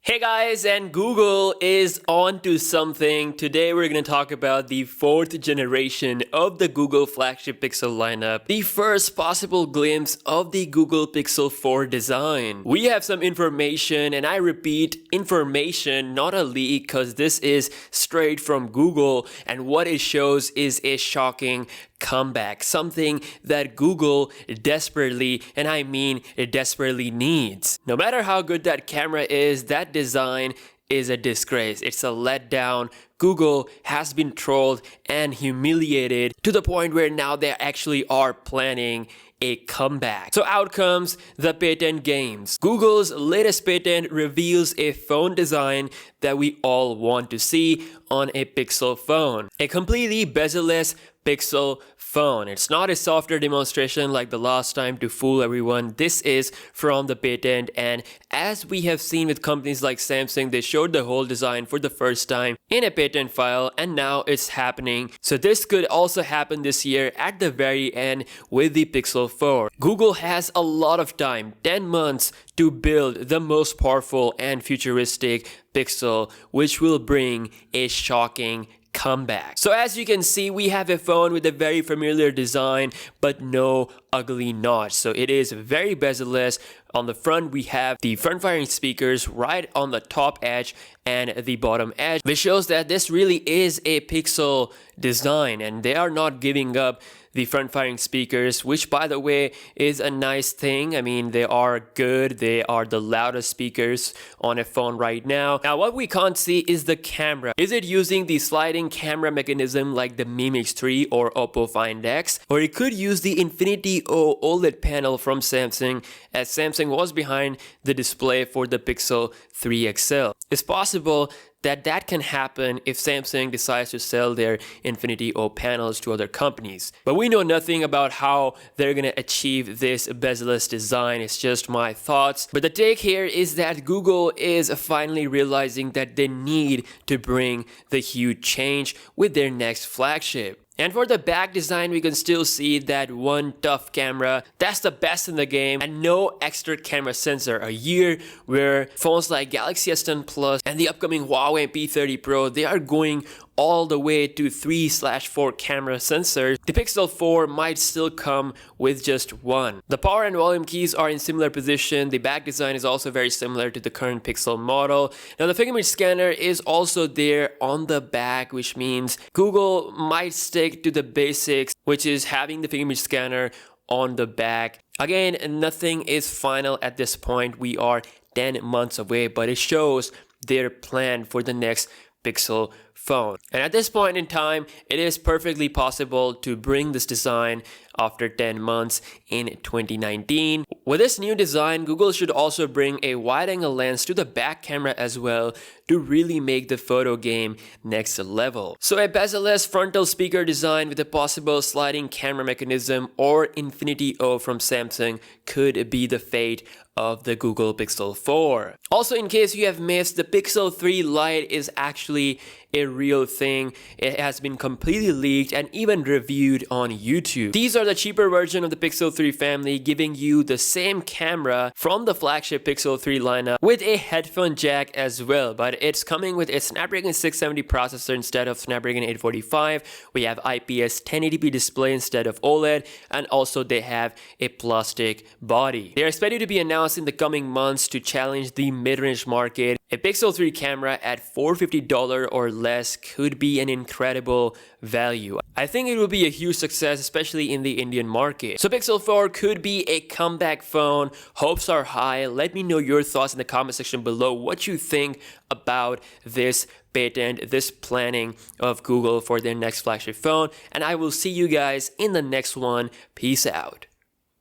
Hey guys, and Google is on to something. Today we're going to talk about the 4th generation of the Google flagship Pixel lineup, the first possible glimpse of the Google Pixel 4 design. We have some information, and I repeat, information, not a leak, because this is straight from Google, and what it shows is a shocking comeback, something that Google desperately, and I mean it desperately needs. No matter how good that camera is, that design is a disgrace. It's a letdown. Google has been trolled and humiliated to the point where now they actually are planning a comeback. So out comes the patent games. Google's latest patent reveals a phone design that we all want to see on a Pixel phone. A completely bezel-less Pixel phone. It's not a software demonstration like the last time to fool everyone. This is from the patent, and as we have seen with companies like Samsung, they showed the whole design for the first time in a patent file, and now it's happening. So this could also happen this year at the very end with the Pixel 4. Google has a lot of time, 10 months, to build the most powerful and futuristic Pixel, which will bring a shocking comeback. So as you can see, we have a phone with a very familiar design but no ugly notch. So it is very bezel-less. On the front, we have the front-firing speakers right on the top edge and the bottom edge, which shows that this really is a Pixel design, and they are not giving up the front-firing speakers, which by the way is a nice thing. I mean, they are good. They are the loudest speakers on a phone right now. Now, what we can't see is the camera. Is it using the sliding camera mechanism like the Mi Mix 3 or Oppo Find X? Or it could use the Infinity O OLED panel from Samsung, as Samsung was behind the display for the Pixel 3 XL. It's possible that can happen if Samsung decides to sell their Infinity O panels to other companies. But we know nothing about how they're gonna achieve this bezel-less design. It's just my thoughts. But the take here is that Google is finally realizing that they need to bring the huge change with their next flagship. And for the back design, we can still see that one tough camera. That's the best in the game, and no extra camera sensor. A year where phones like Galaxy S10 Plus and the upcoming Huawei P30 Pro, they are going all the way to 3/4 camera sensors. The Pixel 4 might still come with just one. The power and volume keys are in similar position. The back design is also very similar to the current Pixel model. Now the fingerprint scanner is also there on the back, which means Google might stick to the basics, which is having the fingerprint scanner on the back. Again, nothing is final at this point. We are 10 months away, but it shows their plan for the next Pixel phone. And at this point in time, it is perfectly possible to bring this design after 10 months in 2019. With this new design, Google should also bring a wide-angle lens to the back camera as well to really make the photo game next level. So a bezel-less frontal speaker design with a possible sliding camera mechanism or Infinity O from Samsung could be the fate of the Google Pixel 4. Also, in case you have missed, the Pixel 3 Lite is actually a real thing. It has been completely leaked and even reviewed on YouTube. These are the cheaper version of the Pixel 3 family, giving you the same camera from the flagship Pixel 3 lineup with a headphone jack as well, but it's coming with a Snapdragon 670 processor instead of Snapdragon 845. We have IPS 1080p display instead of OLED, and also they have a plastic body. They are expected to be announced in the coming months to challenge the mid-range market. A Pixel 3 camera at $450 or less could be an incredible value. I think it will be a huge success, especially in the Indian market. So Pixel 4 could be a comeback phone. Hopes are high. Let me know your thoughts in the comment section below, what you think about this patent, this planning of Google for their next flagship phone. And I will see you guys in the next one. Peace out.